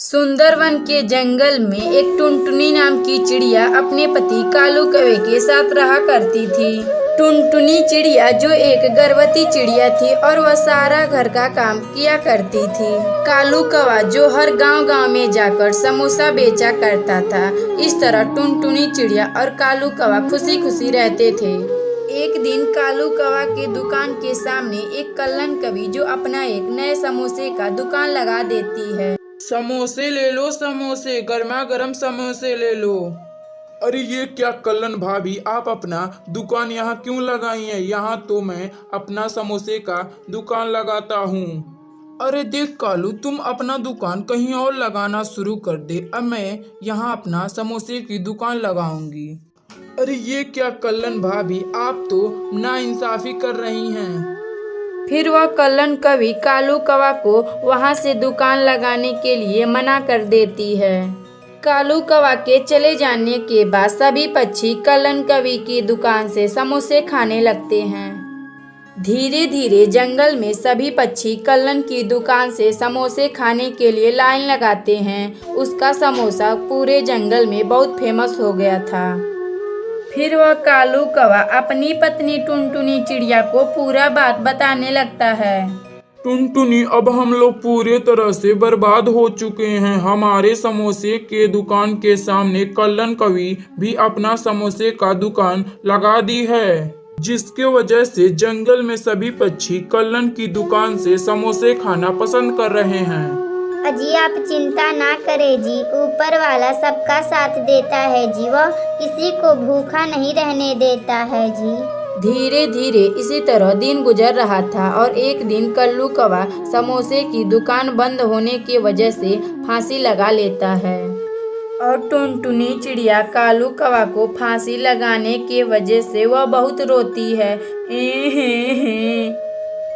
सुंदरवन के जंगल में एक टुनटुनी नाम की चिड़िया अपने पति कालू कौवे के साथ रहा करती थी। टुनटुनी चिड़िया जो एक गर्भवती चिड़िया थी और वह सारा घर का काम किया करती थी। कालू कौवा जो हर गांव में जाकर समोसा बेचा करता था। इस तरह टुनटुनी चिड़िया और कालू कौवा खुशी खुशी रहते थे। एक दिन कालू कौवा के दुकान के सामने एक कल्लन कवि जो अपना एक नए समोसे का दुकान लगा देती है। समोसे ले लो, समोसे, गर्मा गर्म समोसे ले लो। अरे ये क्या कल्लन भाभी, आप अपना दुकान यहाँ क्यों लगाई है? यहाँ तो मैं अपना समोसे का दुकान लगाता हूँ। अरे देख कालू, तुम अपना दुकान कहीं और लगाना शुरू कर दे, अब मैं यहाँ अपना समोसे की दुकान लगाऊंगी। अरे ये क्या कल्लन भाभी, आप तो नाइंसाफी कर रही हैं। फिर वह कल्लन कवि कालू कौवा को वहां से दुकान लगाने के लिए मना कर देती है। कालू कौवा के चले जाने के बाद सभी पक्षी कल्लन कवि की दुकान से समोसे खाने लगते हैं। धीरे धीरे जंगल में सभी पक्षी कल्लन की दुकान से समोसे खाने के लिए लाइन लगाते हैं। उसका समोसा पूरे जंगल में बहुत फेमस हो गया था। फिर वह कालू कौवा अपनी पत्नी टुनटुनी चिड़िया को पूरा बात बताने लगता है। टुनटुनी, अब हम लोग पूरे तरह से बर्बाद हो चुके हैं। हमारे समोसे के दुकान के सामने कल्लन कवि भी अपना समोसे का दुकान लगा दी है, जिसके वजह से जंगल में सभी पक्षी कल्लन की दुकान से समोसे खाना पसंद कर रहे हैं। अजी आप चिंता ना करें जी, ऊपर वाला सबका साथ देता है जी, वह किसी को भूखा नहीं रहने देता है जी। धीरे धीरे इसी तरह दिन गुजर रहा था और एक दिन कालू कौवा समोसे की दुकान बंद होने की वजह से फांसी लगा लेता है और टुनटुनी चिड़िया कालू कौवा को फांसी लगाने की वजह से वह बहुत रोती है।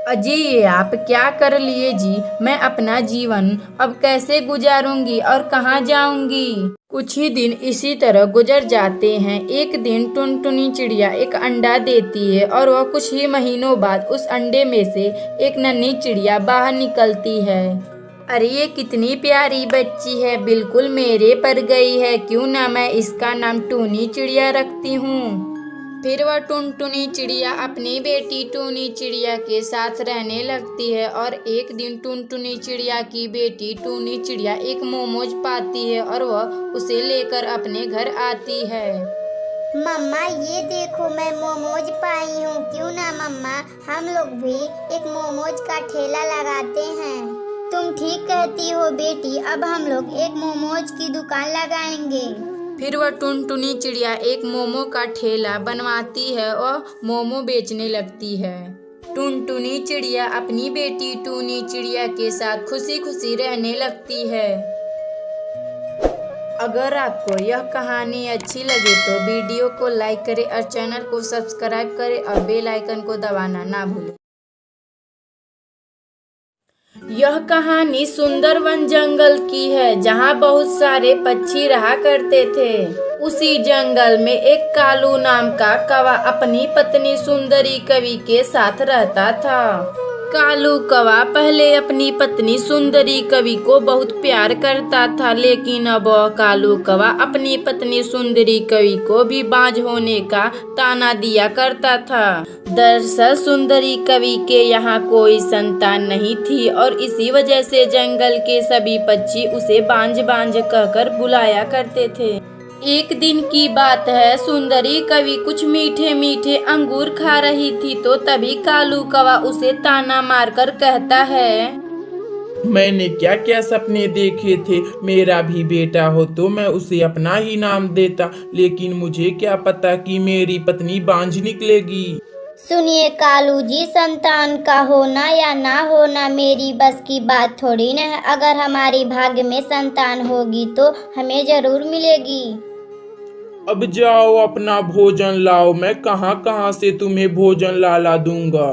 अजी ये आप क्या कर लिए जी, मैं अपना जीवन अब कैसे गुजारूंगी और कहाँ जाऊंगी। कुछ ही दिन इसी तरह गुजर जाते हैं। एक दिन टुनटुनी चिड़िया एक अंडा देती है और वह कुछ ही महीनों बाद उस अंडे में से एक नन्ही चिड़िया बाहर निकलती है। अरे ये कितनी प्यारी बच्ची है, बिल्कुल मेरे पर गई है, क्यों ना मैं इसका नाम टूनी चिड़िया रखती हूँ। फिर वह टुनटुनी चिड़िया अपनी बेटी टूनी चिड़िया के साथ रहने लगती है और एक दिन टुनटुनी चिड़िया की बेटी टूनी चिड़िया एक मोमोज पाती है और वह उसे लेकर अपने घर आती है। मम्मा ये देखो मैं मोमोज पाई हूँ, क्यों ना मम्मा हम लोग भी एक मोमोज का ठेला लगाते हैं। तुम ठीक कहती हो बेटी, अब हम लोग एक मोमोज की दुकान लगाएंगे। फिर वह टुनटुनी चिड़िया एक मोमो का ठेला बनवाती है और मोमो बेचने लगती है। टुनटुनी चिड़िया अपनी बेटी टूनी चिड़िया के साथ खुशी खुशी रहने लगती है। अगर आपको यह कहानी अच्छी लगे तो वीडियो को लाइक करें और चैनल को सब्सक्राइब करें और बेल आइकन को दबाना ना भूलें। यह कहानी सुंदरवन जंगल की है, जहाँ बहुत सारे पक्षी रहा करते थे। उसी जंगल में एक कालू नाम का कौवा अपनी पत्नी सुंदरी कवि के साथ रहता था। कालू कौवा पहले अपनी पत्नी सुंदरी कवि को बहुत प्यार करता था, लेकिन अब कालू कौवा अपनी पत्नी सुंदरी कवि को भी बांझ होने का ताना दिया करता था। दरअसल सुंदरी कवि के यहाँ कोई संतान नहीं थी और इसी वजह से जंगल के सभी पक्षी उसे बांझ बांझ कहकर बुलाया करते थे। एक दिन की बात है, सुंदरी कवि कुछ मीठे मीठे अंगूर खा रही थी तो तभी कालू कौवा उसे ताना मारकर कहता है, मैंने क्या क्या सपने देखे थे, मेरा भी बेटा हो तो मैं उसे अपना ही नाम देता, लेकिन मुझे क्या पता कि मेरी पत्नी बांझ निकलेगी। सुनिए कालू जी, संतान का होना या ना होना मेरी बस की बात थोड़ी न है। अगर हमारी भाग्य में संतान होगी तो हमें जरूर मिलेगी। अब जाओ अपना भोजन लाओ, मैं कहाँ कहाँ से तुम्हें भोजन ला दूंगा।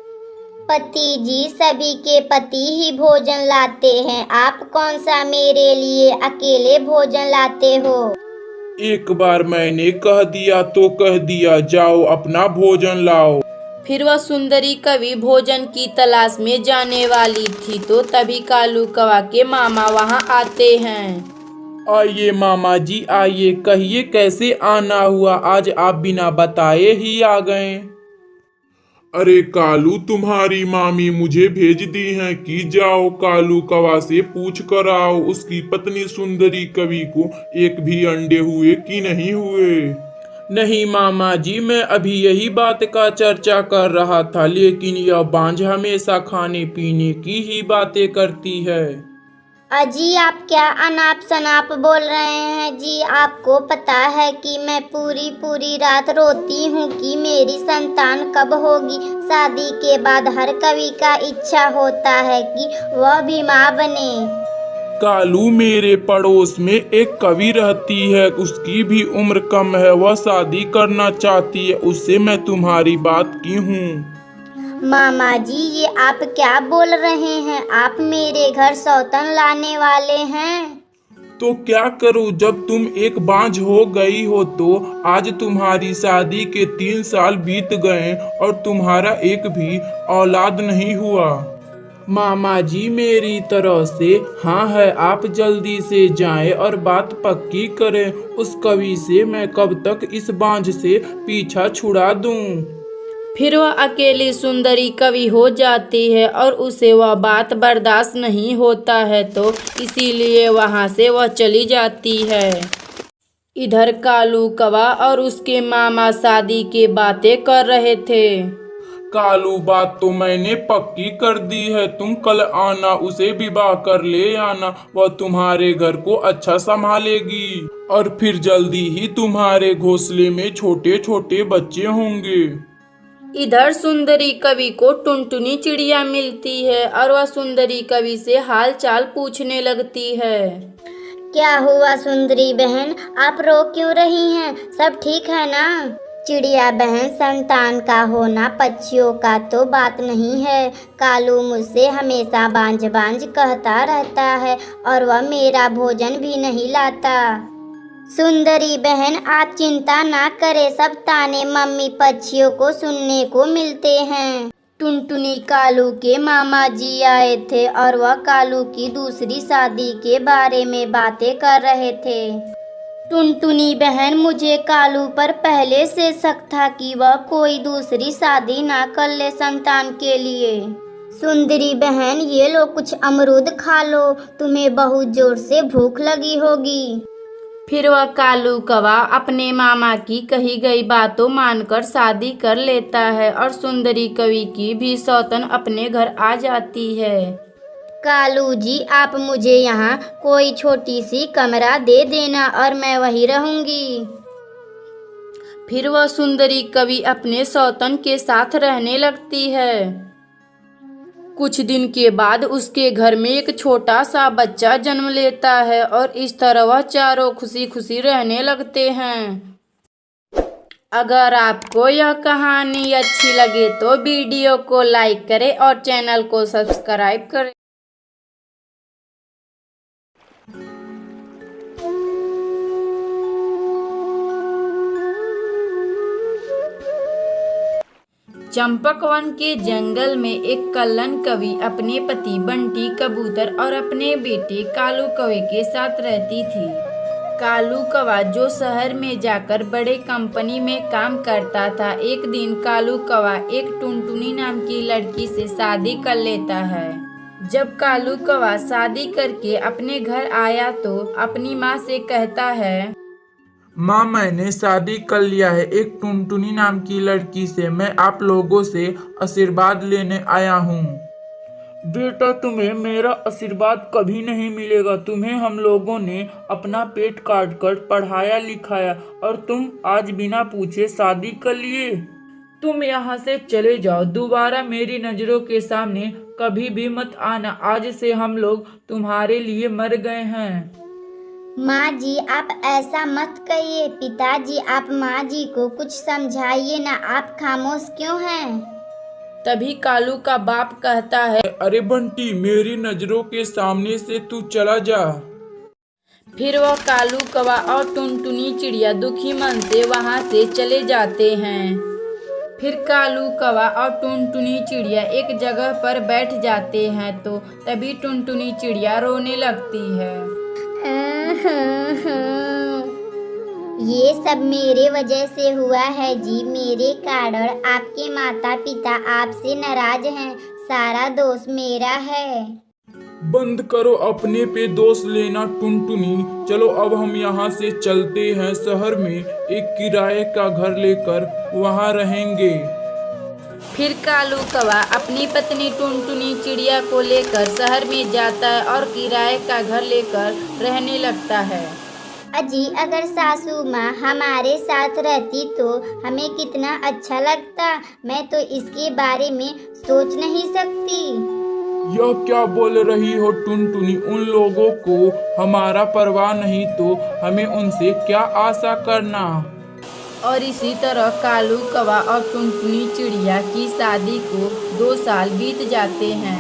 पति जी, सभी के पति ही भोजन लाते हैं, आप कौन सा मेरे लिए अकेले भोजन लाते हो। एक बार मैंने कह दिया तो कह दिया, जाओ अपना भोजन लाओ। फिर वह सुंदरी कवि भोजन की तलाश में जाने वाली थी तो तभी कालू कौवा के मामा वहां आते हैं। आइए मामा जी आइए, कहिए कैसे आना हुआ, आज आप बिना बताए ही आ गए। अरे कालू, तुम्हारी मामी मुझे भेज दी है कि जाओ कालू कौवा से पूछ कर आओ उसकी पत्नी सुंदरी कवि को एक भी अंडे हुए कि नहीं हुए। नहीं मामा जी, मैं अभी यही बात का चर्चा कर रहा था, लेकिन यह बांझ हमेशा खाने पीने की ही बातें करती है। अजी आप क्या अनाप शनाप बोल रहे हैं जी। आपको पता है कि मैं पूरी पूरी रात रोती हूँ कि मेरी संतान कब होगी। शादी के बाद हर कवि का इच्छा होता है कि वह भी माँ बने। कालू, मेरे पड़ोस में एक कवि रहती है, उसकी भी उम्र कम है, वह शादी करना चाहती है, उससे मैं तुम्हारी बात की हूँ। मामा जी ये आप क्या बोल रहे हैं? आप मेरे घर सौतन लाने वाले हैं? तो क्या करूं, जब तुम एक बांझ हो गई हो तो आज तुम्हारी शादी के 3 साल बीत गए और तुम्हारा एक भी औलाद नहीं हुआ। मामा जी मेरी तरफ से हाँ है, आप जल्दी से जाएं और बात पक्की करें। उस कवि से मैं कब तक इस बांझ से पीछा छुड़ा दूं। फिर वह अकेली सुंदरी कवि हो जाती है और उसे वह बात बर्दाश्त नहीं होता है तो इसीलिए वहां से वह चली जाती है। इधर कालू कौवा और उसके मामा शादी के बातें कर रहे थे। कालू, बात तो मैंने पक्की कर दी है, तुम कल आना, उसे विवाह कर ले आना, वह तुम्हारे घर को अच्छा संभालेगी और फिर जल्दी ही तुम्हारे घोंसले में छोटे छोटे बच्चे होंगे। इधर सुंदरी कवि को टुनटुनी चिड़िया मिलती है और वह सुंदरी कवि से हाल चाल पूछने लगती है। क्या हुआ सुंदरी बहन, आप रो क्यों रही हैं? सब ठीक है ना? चिड़िया बहन, संतान का होना पक्षियों का तो बात नहीं है। कालू मुझसे हमेशा बांझ बांझ कहता रहता है और वह मेरा भोजन भी नहीं लाता। सुंदरी बहन आप चिंता ना करें, सब ताने मम्मी पक्षियों को सुनने को मिलते हैं। टुनटुनी कालू के मामा जी आए थे और वह कालू की दूसरी शादी के बारे में बातें कर रहे थे। टुनटुनी बहन, मुझे कालू पर पहले से शक था कि वह कोई दूसरी शादी ना कर ले संतान के लिए। सुंदरी बहन ये लो कुछ अमरूद खा लो, तुम्हें बहुत जोर से भूख लगी होगी। फिर वह कालू कौवा अपने मामा की कही गई बातों मानकर शादी कर लेता है और सुंदरी कवि की भी सौतन अपने घर आ जाती है। कालू जी आप मुझे यहाँ कोई छोटी सी कमरा दे देना और मैं वहीं रहूंगी। फिर वह सुंदरी कवि अपने सौतन के साथ रहने लगती है। कुछ दिन के बाद उसके घर में एक छोटा सा बच्चा जन्म लेता है और इस तरह वह चारों खुशी खुशी रहने लगते हैं। अगर आपको यह कहानी अच्छी लगे तो वीडियो को लाइक करें और चैनल को सब्सक्राइब करें। चंपकवन के जंगल में एक कल्लन कवि अपने पति बंटी कबूतर और अपने बेटे कालू कौवे के साथ रहती थी। कालू कौवा जो शहर में जाकर बड़े कंपनी में काम करता था, एक दिन कालू कौवा एक टुनटुनी नाम की लड़की से शादी कर लेता है। जब कालू कौवा शादी करके अपने घर आया तो अपनी माँ से कहता है, माँ मैंने शादी कर लिया है एक टुनटुनी नाम की लड़की से, मैं आप लोगों से आशीर्वाद लेने आया हूँ। बेटा, तुम्हें मेरा आशीर्वाद कभी नहीं मिलेगा, तुम्हें हम लोगों ने अपना पेट काट कर पढ़ाया लिखाया और तुम आज बिना पूछे शादी कर लिए। तुम यहाँ से चले जाओ, दोबारा मेरी नजरों के सामने कभी भी मत आना, आज से हम लोग तुम्हारे लिए मर गए हैं। माँ जी आप ऐसा मत कहिए। पिताजी आप माँ जी को कुछ समझाइए ना, आप खामोश क्यों हैं? तभी कालू का बाप कहता है, अरे बंटी, मेरी नजरों के सामने से तू चला जा। फिर वह कालू कौवा और टुनटुनी चिड़िया दुखी मन से वहां से चले जाते हैं। फिर कालू कौवा और टुनटुनी चिड़िया एक जगह पर बैठ जाते हैं तो तभी टुनटुनी चिड़िया रोने लगती है। ये सब मेरे वजह से हुआ है जी, मेरे कारण आपके माता पिता आपसे नाराज हैं, सारा दोष मेरा है। बंद करो अपने पे दोष लेना टुनटुनी, चलो अब हम यहाँ से चलते हैं शहर में, एक किराए का घर लेकर वहाँ रहेंगे। फिर कालू कौवा अपनी पत्नी टुनटुनी चिड़िया को लेकर शहर में जाता है और किराए का घर लेकर रहने लगता है। अजी अगर सासू माँ हमारे साथ रहती तो हमें कितना अच्छा लगता, मैं तो इसके बारे में सोच नहीं सकती। यह क्या बोल रही हो टुनटुनी, उन लोगों को हमारा परवाह नहीं तो हमें उनसे क्या आशा करना। और इसी तरह कालू कौवा और टुनटुनी चिड़िया की शादी को 2 साल बीत जाते हैं।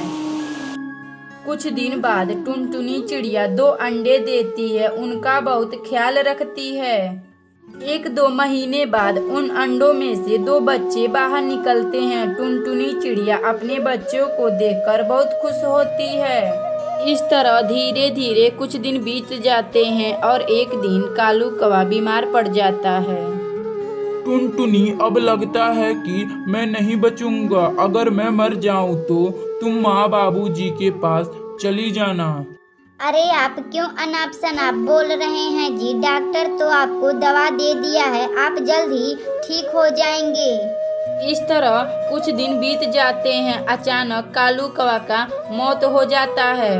कुछ दिन बाद टुनटुनी चिड़िया 2 अंडे देती है, उनका बहुत ख्याल रखती है। 1-2 महीने बाद उन अंडों में से 2 बच्चे बाहर निकलते हैं। टुनटुनी चिड़िया अपने बच्चों को देखकर बहुत खुश होती है। इस तरह धीरे धीरे कुछ दिन बीत जाते हैं और एक दिन कालू कौवा बीमार पड़ जाता है। टुनटुनी, अब लगता है कि मैं नहीं बचूंगा, अगर मैं मर जाऊं तो तुम माँ बाबूजी के पास चली जाना। अरे आप क्यों अनाप शनाप बोल रहे हैं जी, डॉक्टर तो आपको दवा दे दिया है, आप जल्द ही ठीक हो जाएंगे। इस तरह कुछ दिन बीत जाते हैं, अचानक कालू कौवा का मौत हो जाता है।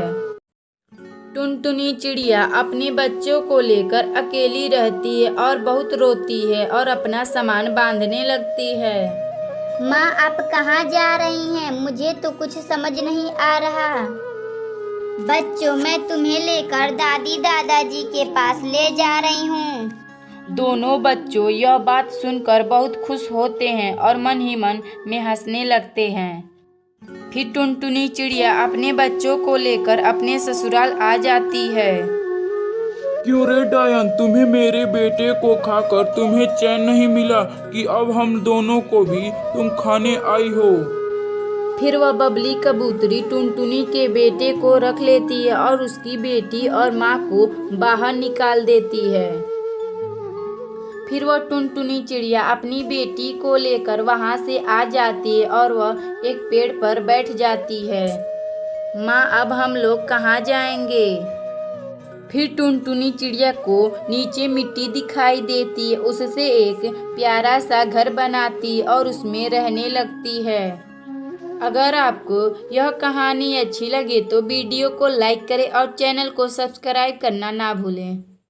टुनटुनी चिड़िया अपने बच्चों को लेकर अकेली रहती है और बहुत रोती है और अपना सामान बांधने लगती है। माँ आप कहाँ जा रही हैं, मुझे तो कुछ समझ नहीं आ रहा। बच्चों मैं तुम्हें लेकर दादी दादाजी के पास ले जा रही हूँ। दोनों बच्चों यह बात सुनकर बहुत खुश होते हैं और मन ही मन में हंसने लगते हैं। फिर टुनटुनी चिड़िया अपने बच्चों को लेकर अपने ससुराल आ जाती है। क्यों रे डायन, तुम्हें मेरे बेटे को खाकर तुम्हें चैन नहीं मिला कि अब हम दोनों को भी तुम खाने आई हो। फिर वह बबली कबूतरी टुनटुनी के बेटे को रख लेती है और उसकी बेटी और माँ को बाहर निकाल देती है। फिर वह टुनटुनी चिड़िया अपनी बेटी को लेकर वहाँ से आ जाती है और वह एक पेड़ पर बैठ जाती है। माँ अब हम लोग कहाँ जाएंगे? फिर टुनटुनी चिड़िया को नीचे मिट्टी दिखाई देती है, उससे एक प्यारा सा घर बनाती और उसमें रहने लगती है। अगर आपको यह कहानी अच्छी लगे तो वीडियो को लाइक करें और चैनल को सब्सक्राइब करना ना भूलें।